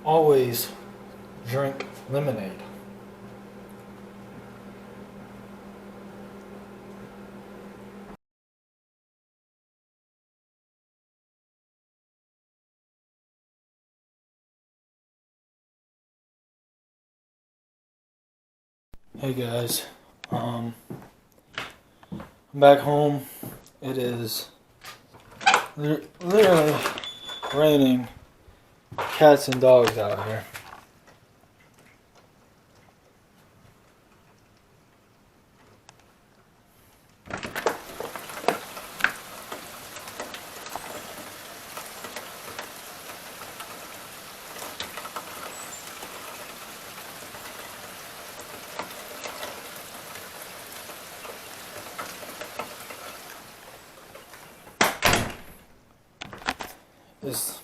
always drink lemonade. Hey guys, I'm back home. It is literally raining cats and dogs out here. It's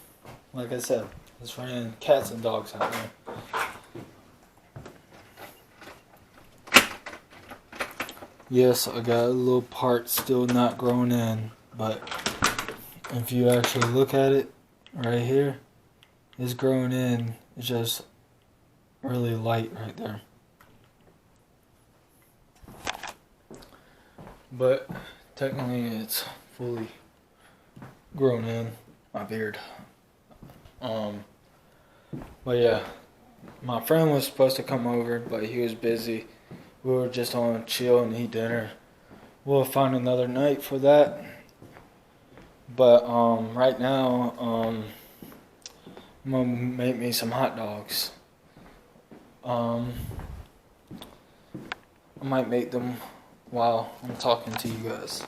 like I said, it's raining cats and dogs out here. Yes, I got a little part still not grown in, but if you actually look at it right here, it's grown in. It's just really light right there. But technically it's fully grown in my beard. Um but yeah, my friend was supposed to come over, but he was busy. We were just on chill and eat dinner. We'll find another night for that. But right now, I'm gonna make me some hot dogs. Um, I might make them while I'm talking to you guys.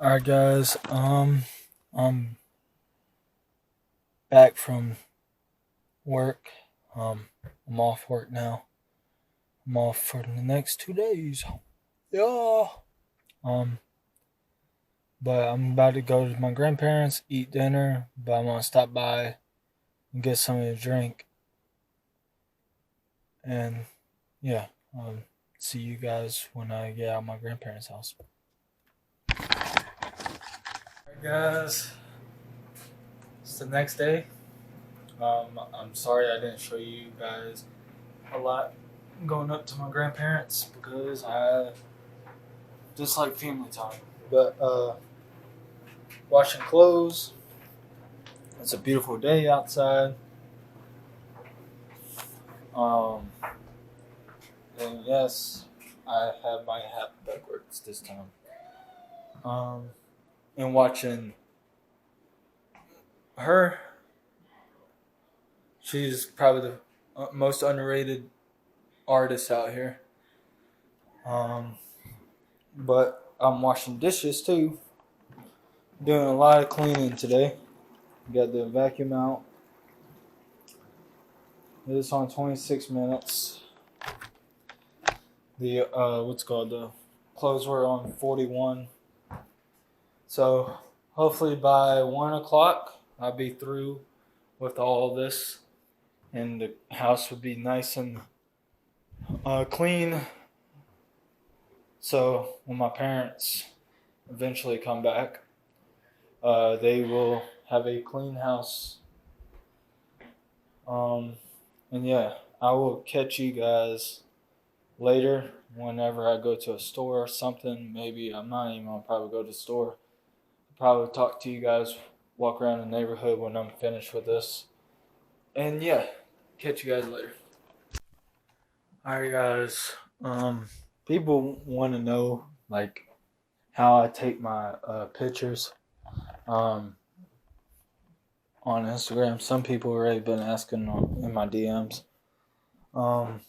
Alright guys, I'm back from work. I'm off work now. I'm off for the next 2 days. Yeah. Um, but I'm about to go to my grandparents, eat dinner, but I'm gonna stop by and get something to drink. And yeah, see you guys when I get out of my grandparents' house. Alright guys, it's the next day. I'm sorry I didn't show you guys a lot going up to my grandparents because I just like family time. But washing clothes. It's a beautiful day outside. Um, and yes, I have my hat backwards this time. And watching her, she's probably the most underrated artist out here. But I'm washing dishes too. Doing a lot of cleaning today. Got the vacuum out. It's on 26 minutes. The the clothes were on 41. So hopefully by 1 o'clock I'll be through with all this, and the house would be nice and clean. So when my parents eventually come back, they will have a clean house. And yeah, I will catch you guys later whenever I go to a store or something. Maybe I'm not even gonna probably go to the store. I'll probably talk to you guys, walk around the neighborhood when I'm finished with this. And yeah, catch you guys later. Alright guys. People want to know like how I take my pictures um on Instagram. Some people already been asking in my DMs. Um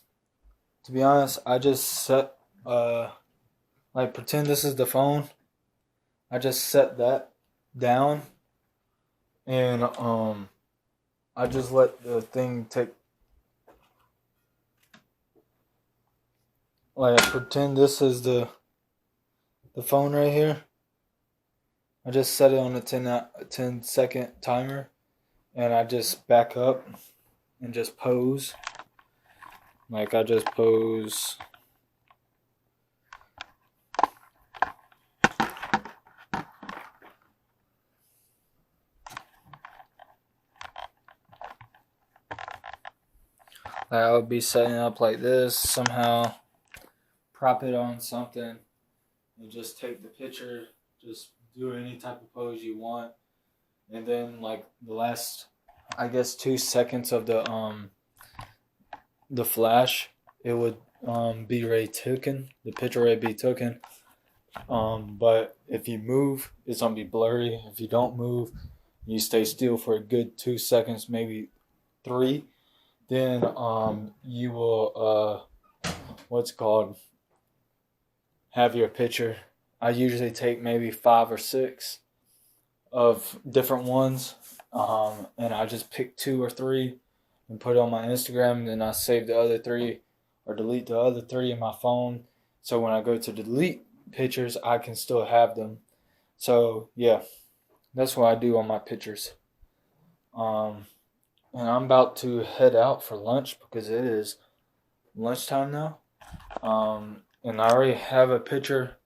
to be honest, I just set like pretend this is the phone. I just set that down, and I just let the thing take, like, I pretend this is the phone right here. I just set it on a 10-second timer, and I just back up and just pose. Like I just pose. Like I would be setting up like this, somehow prop it on something, and just take the picture, just do any type of pose you want, and then like the last, I guess, 2 seconds of the flash, it would be ready taken. The picture would be taken. But if you move, it's gonna be blurry. If you don't move, you stay still for a good 2 seconds, maybe three, then you will what's it called, have your picture. I usually take maybe 5 or 6 of different ones, and I just pick 2 or 3 and put it on my Instagram. And then I save the other 3 or delete the other 3 in my phone. So when I go to delete pictures, I can still have them. So yeah, that's what I do on my pictures. And I'm about to head out for lunch because it is lunchtime now. And I already have a picture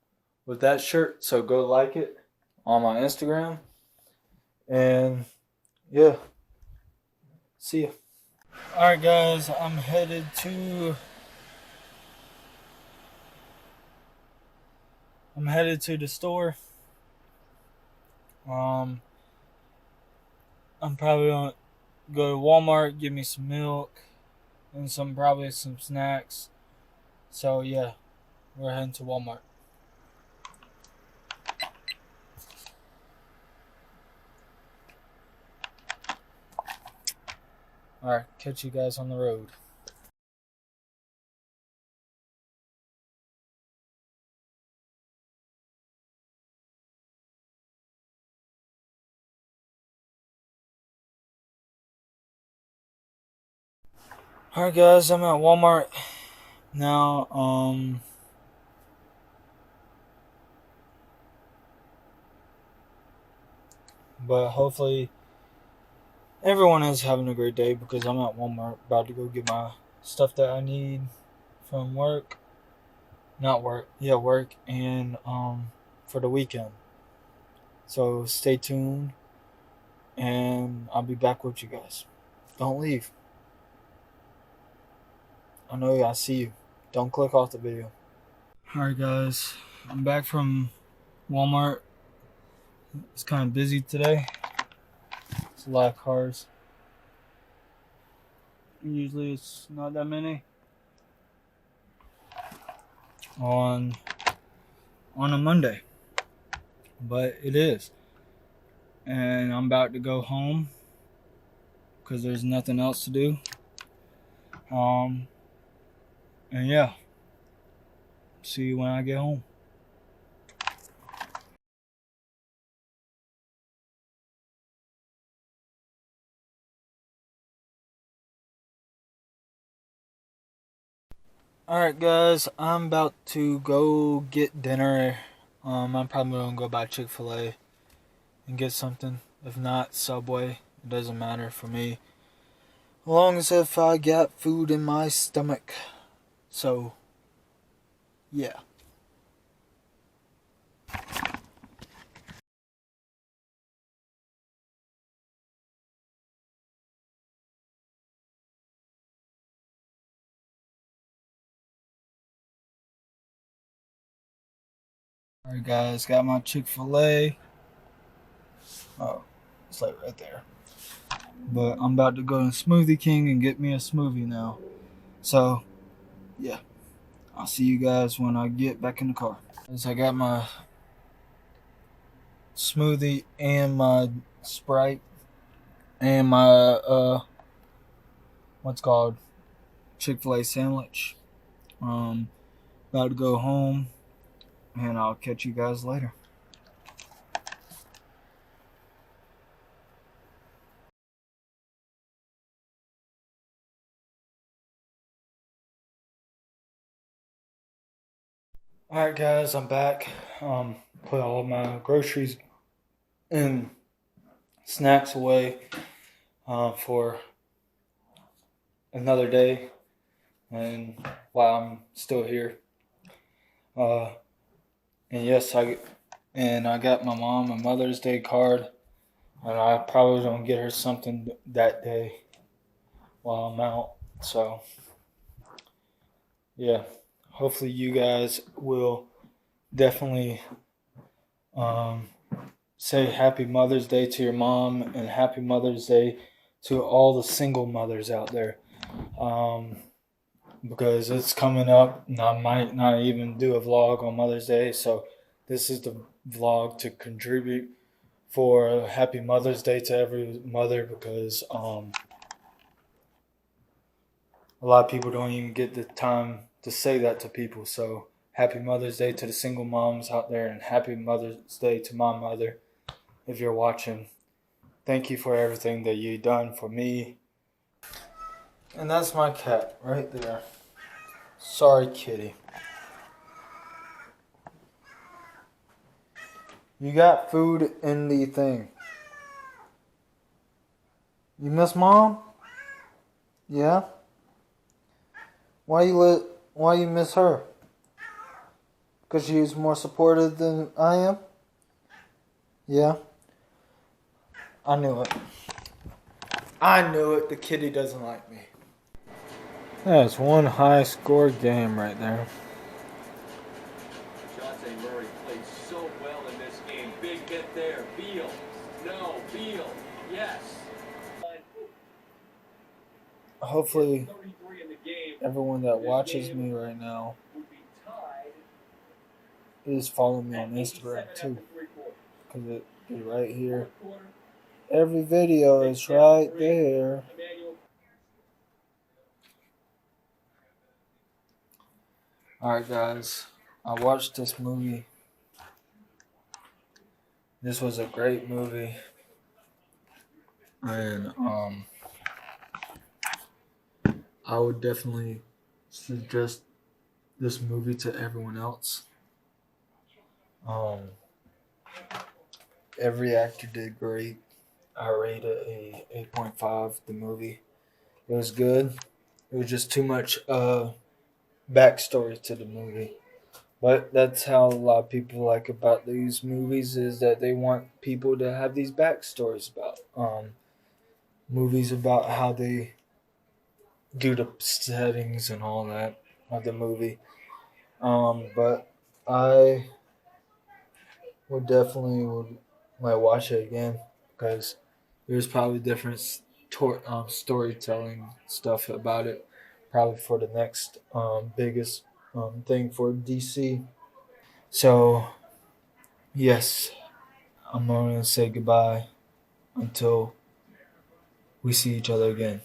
with that shirt, so go like it on my Instagram. And yeah, see ya. Alright guys, I'm headed to the store. I'm probably gonna go to Walmart, get me some milk and probably some snacks. So yeah, we're heading to Walmart. Alright, catch you guys on the road. Alright guys, I'm at Walmart now. But hopefully everyone is having a great day because I'm at Walmart about to go get my stuff that I need from work. Not work, yeah, work, and for the weekend. So stay tuned and I'll be back with you guys. Don't leave. I know I see you. Don't click off the video. Alright guys, I'm back from Walmart. It's kind of busy today. It's a lot of cars. Usually it's not that many on a Monday, but it is. And I'm about to go home because there's nothing else to do. And yeah, see you when I get home. Alright guys, I'm about to go get dinner. I'm probably gonna go by Chick-fil-A and get something. If not, Subway. It doesn't matter for me. As long as if I got food in my stomach. So, yeah. Alright guys, got my Chick-fil-A. Oh, it's like right there. But I'm about to go to Smoothie King and get me a smoothie now. So, yeah. I'll see you guys when I get back in the car. As I got my smoothie and my Sprite and my what's called Chick-fil-A sandwich. About to go home and I'll catch you guys later. Alright guys, I'm back. Put all my groceries and snacks away for another day, and while I'm still here. And yes, I got my mom a Mother's Day card, and I probably don't get her something that day while I'm out. So yeah, hopefully you guys will definitely um, say Happy Mother's Day to your mom and Happy Mother's Day to all the single mothers out there. Um, because it's coming up and I might not even do a vlog on Mother's Day. So this is the vlog to contribute for Happy Mother's Day to every mother, because a lot of people don't even get the time to say that to people. So Happy Mother's Day to the single moms out there, and Happy Mother's Day to my mother if you're watching. Thank you for everything that you've done for me. And that's my cat right there. Sorry, kitty. You got food in the thing. You miss mom? Yeah? Why you miss her? Because she's more supportive than I am? Yeah? I knew it. I knew it. The kitty doesn't like me. That's one high score game right there. Dejounte Murray played so well in this game. Big hit there. Beal. No. Beal. Yes. Hopefully, everyone that watches me right now is following me on Instagram too, because it is right here. Every video is right there. Alright guys, I watched this movie. This was a great movie. And I would definitely suggest this movie to everyone else. Every actor did great. I rated a 8.5 the movie. It was good. It was just too much backstory to the movie. But that's how a lot of people like about these movies, is that they want people to have these backstories about movies, about how they do the settings and all that of the movie. But I would definitely might watch it again, because there's probably different storytelling stuff about it, probably for the next biggest thing for DC. So yes, I'm gonna say goodbye until we see each other again.